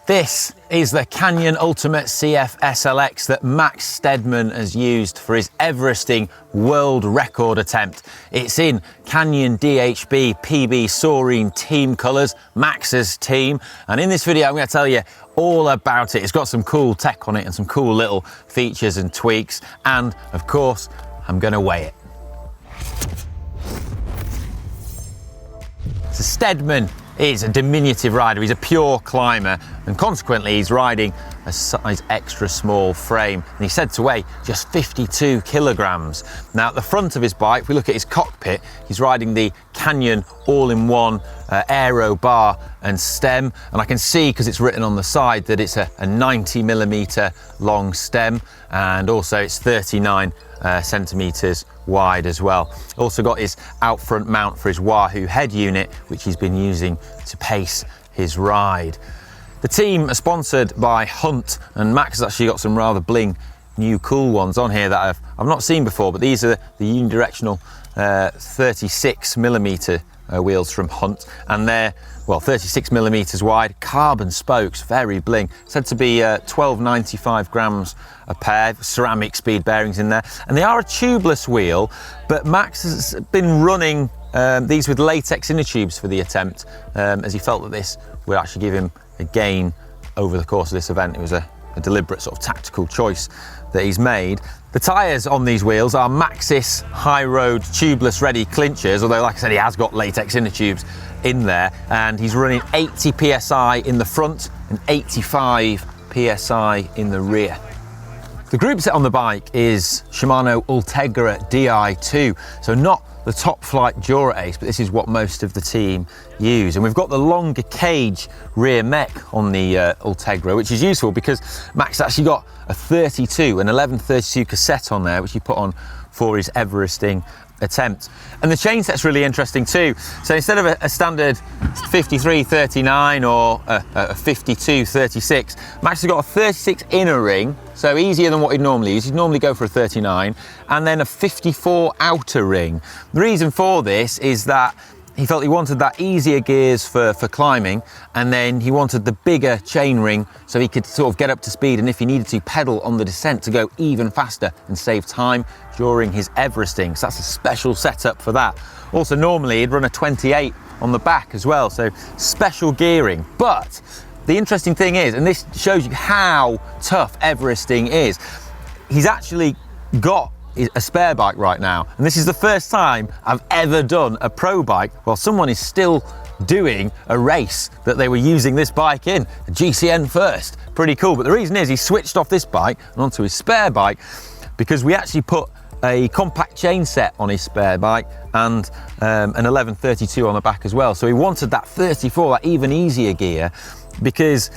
This is the Canyon Ultimate CF SLX that Max Stedman has used for his Everesting world record attempt. It's in Canyon DHB PB Soarine team colours, Max's team, and in this video I'm going to tell you all about it. It's got some cool tech on it and some cool little features and tweaks, and of course I'm going to weigh it. So Stedman is a diminutive rider. He's a pure climber, and consequently he's riding a size extra small frame, and he's said to weigh just 52 kilograms. Now at the front of his bike, if we look at his cockpit, he's riding the Canyon all-in-one aero bar and stem, and I can see, because it's written on the side, that it's a 90mm long stem, and also it's 39 centimeters wide as well. Also got his out front mount for his Wahoo head unit, which he's been using to pace his ride. The team are sponsored by Hunt, and Max has actually got some rather bling new cool ones on here that I've not seen before, but these are the unidirectional 36mm wheels from Hunt, and they're, well, 36mm wide, carbon spokes, very bling. Said to be 1295 grams a pair, ceramic speed bearings in there, and they are a tubeless wheel, but Max has been running these with latex inner tubes for the attempt, as he felt that this would actually give him a gain over the course of this event. It was a deliberate sort of tactical choice that he's made. The tyres on these wheels are Maxxis High Road tubeless ready clinchers, although like I said, he has got latex inner tubes in there, and he's running 80 psi in the front and 85 psi in the rear. The group set on the bike is Shimano Ultegra Di2, so not the top flight Dura Ace, but this is what most of the team use. And we've got the longer cage rear mech on the Ultegra, which is useful because Max actually got an 1132 cassette on there, which he put on for his Everesting attempt. And the chain set's really interesting too. So instead of a standard 5339 or a 5236, Max has got a 36 inner ring, so easier than what he'd normally use. He'd normally go for a 39, and then a 54 outer ring. The reason for this is that he felt he wanted that easier gears for climbing, and then he wanted the bigger chain ring so he could sort of get up to speed, and if he needed to, pedal on the descent to go even faster and save time during his Everesting. So that's a special setup for that. Also, normally he'd run a 28 on the back as well, so special gearing. But the interesting thing is, and this shows you how tough Everesting is, he's actually got a spare bike right now, and this is the first time I've ever done a pro bike while someone is still doing a race that they were using this bike in, a GCN first. Pretty cool. But the reason is he switched off this bike and onto his spare bike because we actually put a compact chain set on his spare bike and an 1132 on the back as well. So he wanted that 34, that even easier gear, because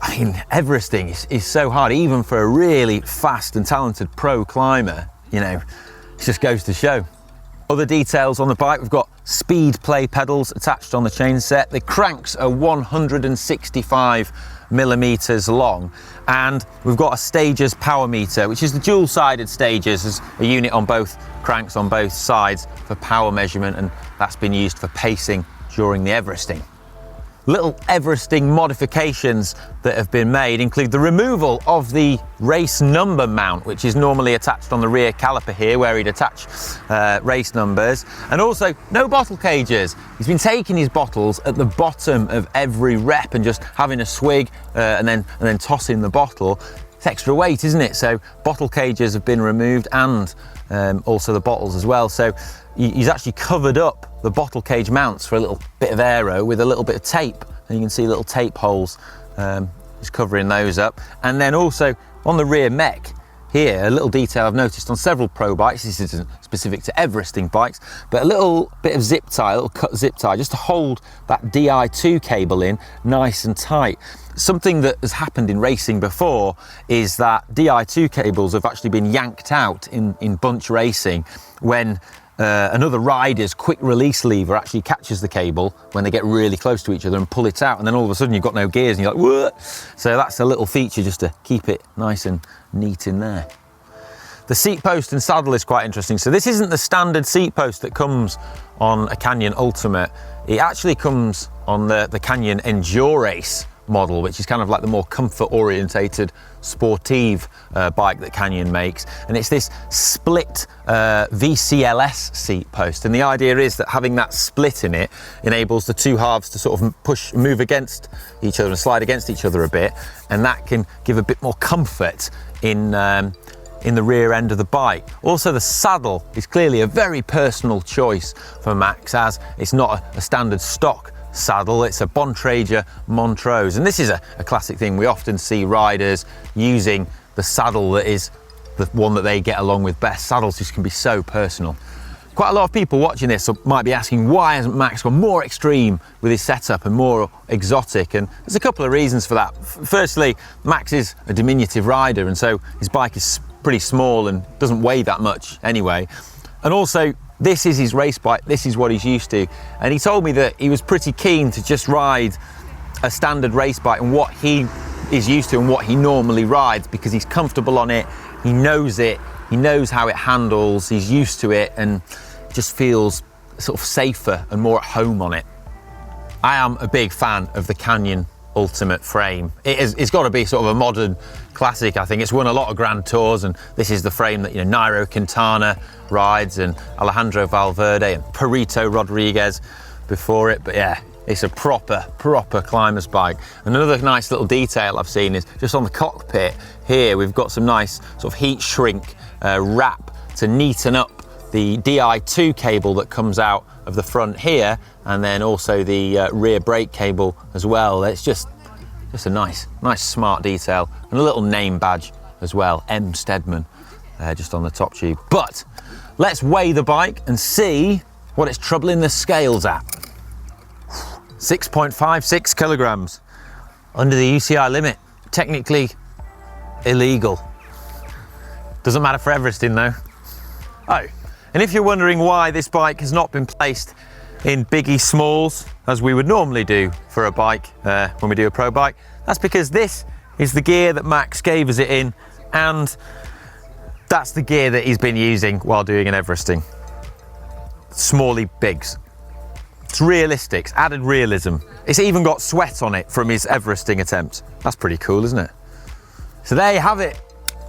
I mean, Everesting is so hard, even for a really fast and talented pro climber. You know, it just goes to show. Other details on the bike, we've got speed play pedals attached on the chain set. The cranks are 165mm long, and we've got a Stagers power meter, which is the dual-sided Stagers, as a unit on both cranks on both sides for power measurement, and that's been used for pacing during the Everesting. Little Everesting modifications that have been made include the removal of the race number mount, which is normally attached on the rear caliper here, where he'd attach race numbers, and also no bottle cages. He's been taking his bottles at the bottom of every rep and just having a swig and then tossing the bottle. It's extra weight, isn't it? So bottle cages have been removed, and also the bottles as well. So he's actually covered up the bottle cage mounts for a little bit of aero with a little bit of tape, and you can see little tape holes just covering those up. And then also on the rear mech here, a little detail I've noticed on several pro bikes, this isn't specific to Everesting bikes, but a little bit of zip tie, a little cut zip tie, just to hold that Di2 cable in nice and tight. Something that has happened in racing before is that Di2 cables have actually been yanked out in bunch racing when another rider's quick release lever actually catches the cable when they get really close to each other and pull it out, and then all of a sudden you've got no gears and you're like, what? So that's a little feature just to keep it nice and neat in there. The seat post and saddle is quite interesting. So this isn't the standard seat post that comes on a Canyon Ultimate. It actually comes on the Canyon Endurace model, which is kind of like the more comfort orientated sportive bike that Canyon makes. And it's this split VCLS seat post. And the idea is that having that split in it enables the two halves to sort of move against each other and slide against each other a bit. And that can give a bit more comfort in the rear end of the bike. Also, the saddle is clearly a very personal choice for Max, as it's not a standard stock saddle, it's a Bontrager Montrose. And this is a classic thing. We often see riders using the saddle that is the one that they get along with best. Saddles just can be so personal. Quite a lot of people watching this might be asking, why hasn't Max gone more extreme with his setup and more exotic? And there's a couple of reasons for that. Firstly, Max is a diminutive rider, and so his bike is pretty small and doesn't weigh that much anyway. And also, this is his race bike, this is what he's used to. And he told me that he was pretty keen to just ride a standard race bike and what he is used to and what he normally rides, because he's comfortable on it, he knows how it handles, he's used to it, and just feels sort of safer and more at home on it. I am a big fan of the Canyon Ultimate frame. It's got to be sort of a modern classic. I think it's won a lot of Grand Tours, and this is the frame that, you know, Nairo Quintana rides, and Alejandro Valverde and Perito Rodriguez before it. But yeah, it's a proper climber's bike. And another nice little detail I've seen is just on the cockpit here, we've got some nice sort of heat shrink wrap to neaten up the Di2 cable that comes out of the front here, and then also the rear brake cable as well. It's just a nice smart detail, and a little name badge as well, M Steadman, just on the top tube. But let's weigh the bike and see what it's troubling the scales at. 6.56 kilograms, under the UCI limit. Technically illegal. Doesn't matter for Everesting though. Oh, and if you're wondering why this bike has not been placed in biggie smalls, as we would normally do for a bike when we do a pro bike, that's because this is the gear that Max gave us it in, and that's the gear that he's been using while doing an Everesting. Smally bigs. It's realistic, it's added realism. It's even got sweat on it from his Everesting attempt. That's pretty cool, isn't it? So there you have it.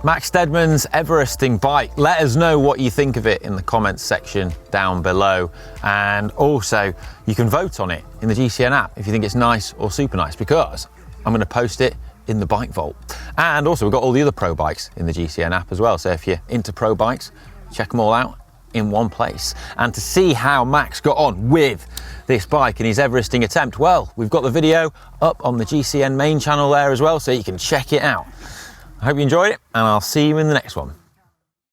Max Steadman's Everesting bike. Let us know what you think of it in the comments section down below. And also, you can vote on it in the GCN app if you think it's nice or super nice, because I'm going to post it in the Bike Vault. And also, we've got all the other pro bikes in the GCN app as well. So if you're into pro bikes, check them all out in one place. And to see how Max got on with this bike in his Everesting attempt, well, we've got the video up on the GCN main channel there as well, so you can check it out. I hope you enjoyed it, and I'll see you in the next one.